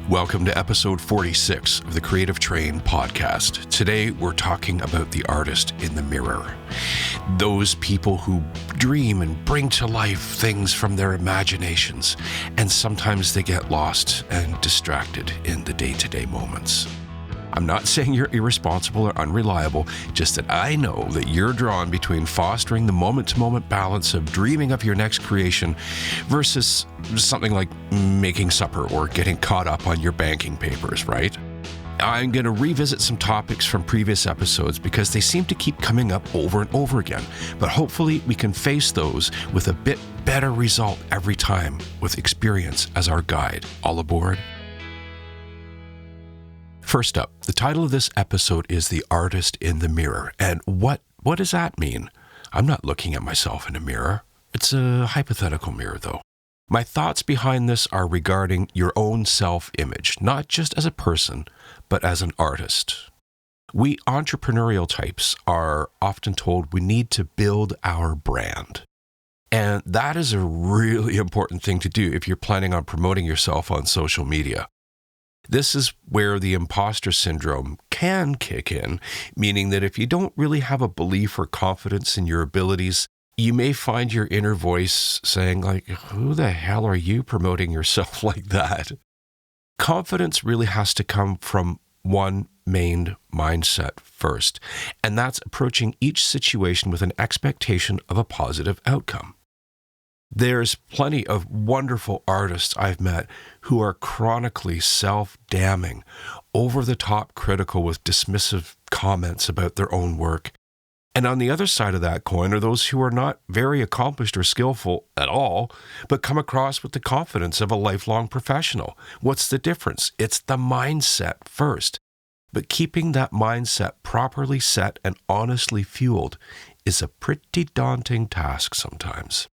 Welcome to episode 46 of the Creative Train podcast. Today, we're talking about the artist in the mirror. Those people who dream and bring to life things from their imaginations, and sometimes they get lost and distracted in the day-to-day moments. I'm not saying you're irresponsible or unreliable, just that I know that you're drawn between fostering the moment-to-moment balance of dreaming of your next creation versus something like making supper or getting caught up on your banking papers, right? I'm going to revisit some topics from previous episodes because they seem to keep coming up over and over again, but hopefully we can face those with a bit better result every time with experience as our guide. All aboard? First up, the title of this episode is The Artist in the Mirror. And what does that mean? I'm not looking at myself in a mirror. It's a hypothetical mirror, though. My thoughts behind this are regarding your own self-image, not just as a person, but as an artist. We entrepreneurial types are often told we need to build our brand. And that is a really important thing to do if you're planning on promoting yourself on social media. This is where the imposter syndrome can kick in, meaning that if you don't really have a belief or confidence in your abilities, you may find your inner voice saying, like, who the hell are you promoting yourself like that? Confidence really has to come from one main mindset first, and that's approaching each situation with an expectation of a positive outcome. There's plenty of wonderful artists I've met who are chronically self-damning, over-the-top critical with dismissive comments about their own work. And on the other side of that coin are those who are not very accomplished or skillful at all, but come across with the confidence of a lifelong professional. What's the difference? It's the mindset first. But keeping that mindset properly set and honestly fueled is a pretty daunting task sometimes.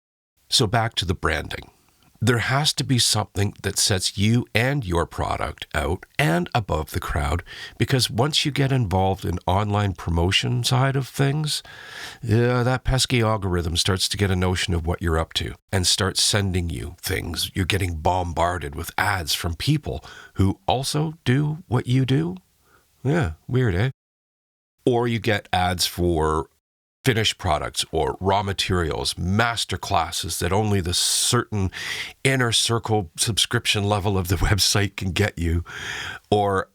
So back to the branding. There has to be something that sets you and your product out and above the crowd, because once you get involved in online promotion side of things, that pesky algorithm starts to get a notion of what you're up to and starts sending you things. You're getting bombarded with ads from people who also do what you do. Yeah, weird, eh? Or you get ads for finished products or raw materials, master classes that only the certain inner circle subscription level of the website can get you, or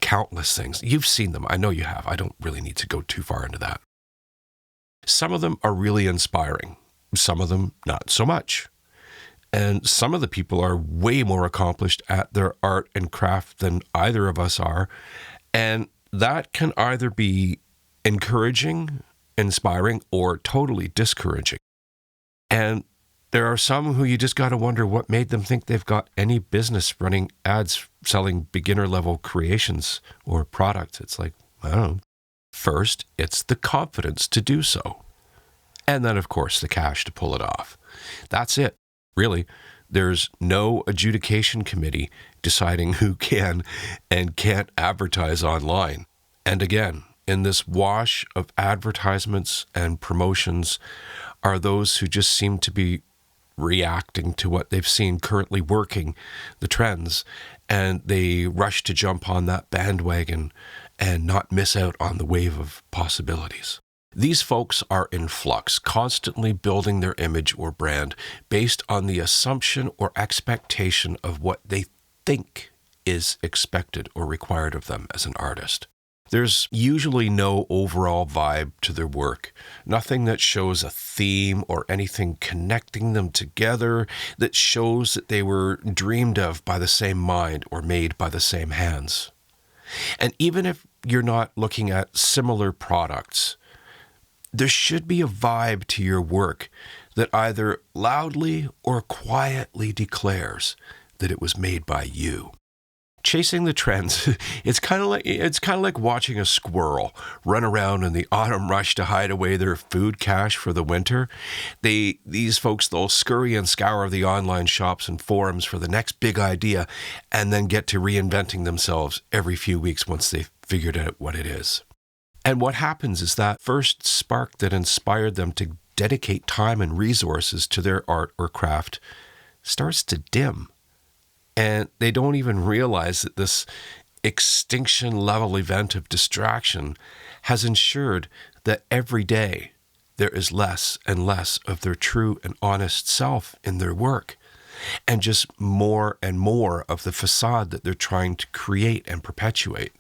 countless things. You've seen them. I know you have. I don't really need to go too far into that. Some of them are really inspiring. Some of them not so much. And some of the people are way more accomplished at their art and craft than either of us are. And that can either be encouraging, inspiring, or totally discouraging. And there are some who you just got to wonder what made them think they've got any business running ads selling beginner level creations or products. It's like, I don't know. First, it's the confidence to do so. And then, of course, the cash to pull it off. That's it. Really, there's no adjudication committee deciding who can and can't advertise online. And again, in this wash of advertisements and promotions are those who just seem to be reacting to what they've seen currently working, the trends, and they rush to jump on that bandwagon and not miss out on the wave of possibilities. These folks are in flux, constantly building their image or brand based on the assumption or expectation of what they think is expected or required of them as an artist. There's usually no overall vibe to their work, nothing that shows a theme or anything connecting them together that shows that they were dreamed of by the same mind or made by the same hands. And even if you're not looking at similar products, there should be a vibe to your work that either loudly or quietly declares that it was made by you. Chasing the trends, it's kind of like watching a squirrel run around in the autumn rush to hide away their food cache for the winter. These folks, they'll scurry and scour the online shops and forums for the next big idea and then get to reinventing themselves every few weeks once they've figured out what it is. And what happens is that first spark that inspired them to dedicate time and resources to their art or craft starts to dim. And they don't even realize that this extinction level event of distraction has ensured that every day there is less and less of their true and honest self in their work, and just more and more of the facade that they're trying to create and perpetuate.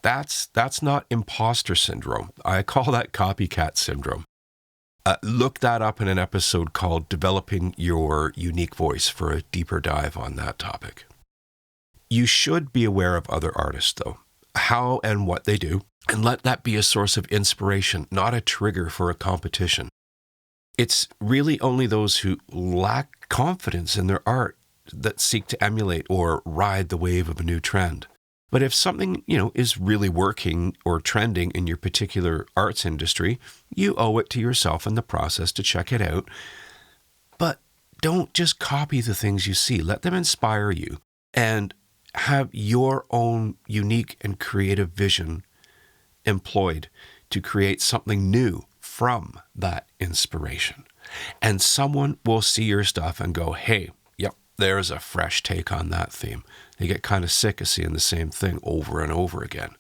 That's not imposter syndrome. I call that copycat syndrome. Look that up in an episode called Developing Your Unique Voice for a deeper dive on that topic. You should be aware of other artists, though, how and what they do, and let that be a source of inspiration, not a trigger for a competition. It's really only those who lack confidence in their art that seek to emulate or ride the wave of a new trend. But if something, is really working or trending in your particular arts industry, you owe it to yourself in the process to check it out. But don't just copy the things you see. Let them inspire you and have your own unique and creative vision employed to create something new from that inspiration. And someone will see your stuff and go, hey, yep, there's a fresh take on that theme. They get kind of sick of seeing the same thing over and over again.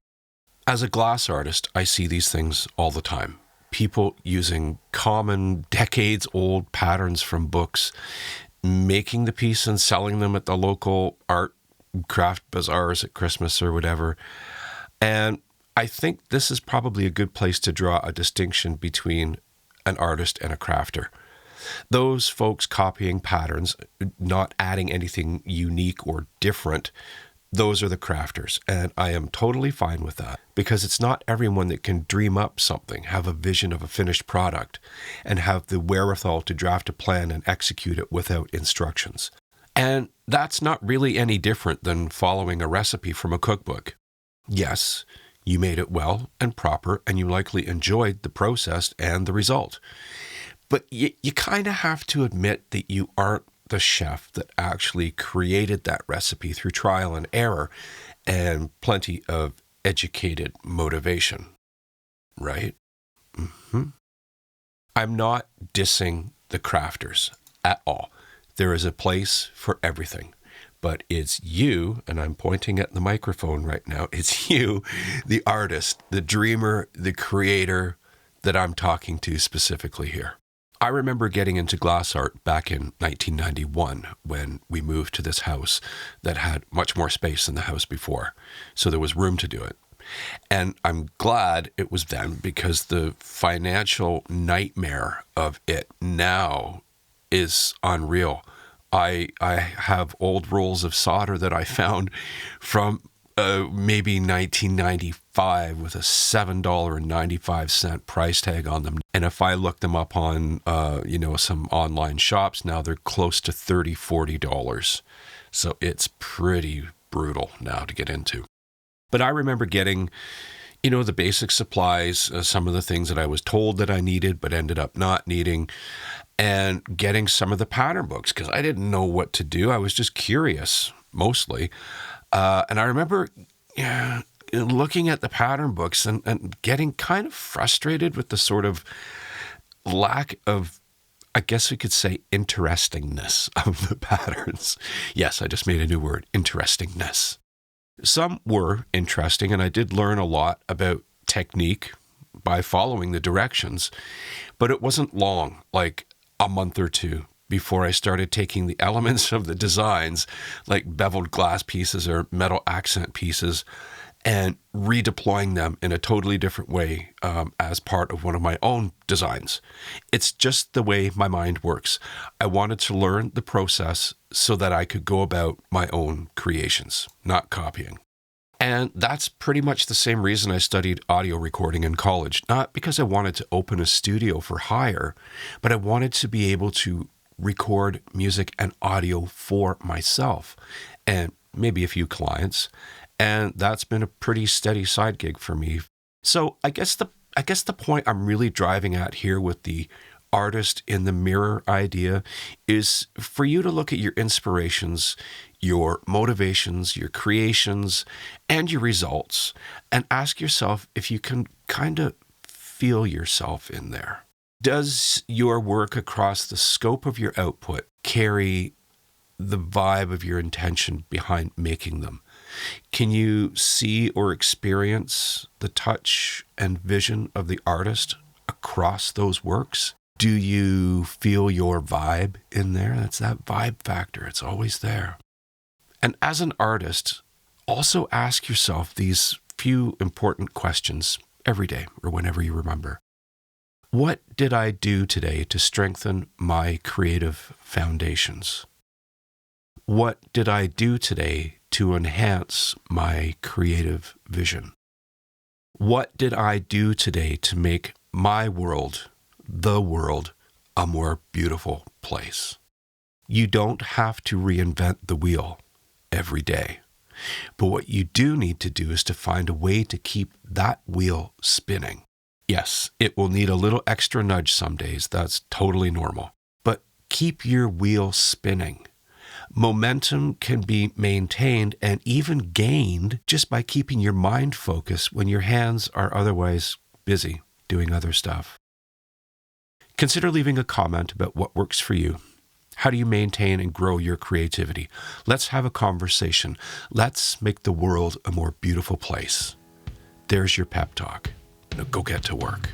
As a glass artist, I see these things all the time. People using common decades-old patterns from books, making the piece and selling them at the local art craft bazaars at Christmas or whatever. And I think this is probably a good place to draw a distinction between an artist and a crafter. Those folks copying patterns, not adding anything unique or different, those are the crafters. And I am totally fine with that, because it's not everyone that can dream up something, have a vision of a finished product, and have the wherewithal to draft a plan and execute it without instructions. And that's not really any different than following a recipe from a cookbook. Yes, you made it well and proper, and you likely enjoyed the process and the result. But you kind of have to admit that you aren't the chef that actually created that recipe through trial and error and plenty of educated motivation, right? I'm not dissing the crafters at all. There is a place for everything. But it's you, and I'm pointing at the microphone right now, it's you, the artist, the dreamer, the creator, that I'm talking to specifically here. I remember getting into glass art back in 1991 when we moved to this house that had much more space than the house before. So there was room to do it. And I'm glad it was then, because the financial nightmare of it now is unreal. I have old rolls of solder that I found from maybe 1995 with a $7.95 price tag on them. And if I look them up on, some online shops now, they're close to $30, $40. So it's pretty brutal now to get into. But I remember getting, the basic supplies, some of the things that I was told that I needed but ended up not needing, and getting some of the pattern books because I didn't know what to do. I was just curious, mostly. And I remember looking at the pattern books and getting kind of frustrated with the sort of lack of, I guess we could say, interestingness of the patterns. Yes, I just made a new word, interestingness. Some were interesting, and I did learn a lot about technique by following the directions, but it wasn't long, like a month or two, before I started taking the elements of the designs, like beveled glass pieces or metal accent pieces, and redeploying them in a totally different way as part of one of my own designs. It's just the way my mind works. I wanted to learn the process so that I could go about my own creations, not copying. And that's pretty much the same reason I studied audio recording in college. Not because I wanted to open a studio for hire, but I wanted to be able to record music and audio for myself and maybe a few clients. And that's been a pretty steady side gig for me. So I guess the point I'm really driving at here with the artist in the mirror idea is for you to look at your inspirations, your motivations, your creations, and your results, and ask yourself if you can kind of feel yourself in there. Does your work across the scope of your output carry the vibe of your intention behind making them? Can you see or experience the touch and vision of the artist across those works? Do you feel your vibe in there? That's that vibe factor. It's always there. And as an artist, also ask yourself these few important questions every day or whenever you remember. What did I do today to strengthen my creative foundations? What did I do today to enhance my creative vision? What did I do today to make my world, the world, a more beautiful place? You don't have to reinvent the wheel every day. But what you do need to do is to find a way to keep that wheel spinning. Yes, it will need a little extra nudge some days. That's totally normal. But keep your wheel spinning. Momentum can be maintained and even gained just by keeping your mind focused when your hands are otherwise busy doing other stuff. Consider leaving a comment about what works for you. How do you maintain and grow your creativity? Let's have a conversation. Let's make the world a more beautiful place. There's your pep talk. Now go get to work.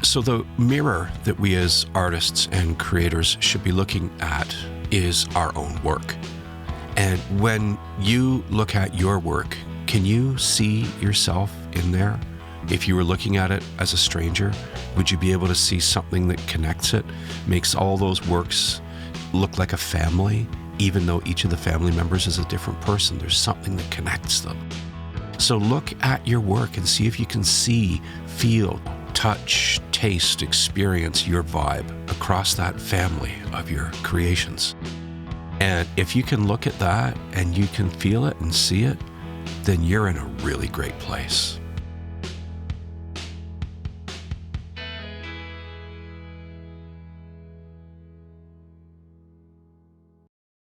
So the mirror that we as artists and creators should be looking at is our own work. And when you look at your work, can you see yourself in there? If you were looking at it as a stranger, would you be able to see something that connects it, makes all those works look like a family, even though each of the family members is a different person? There's something that connects them. So look at your work and see if you can see, feel, touch, taste, experience your vibe across that family of your creations. And if you can look at that and you can feel it and see it, then you're in a really great place.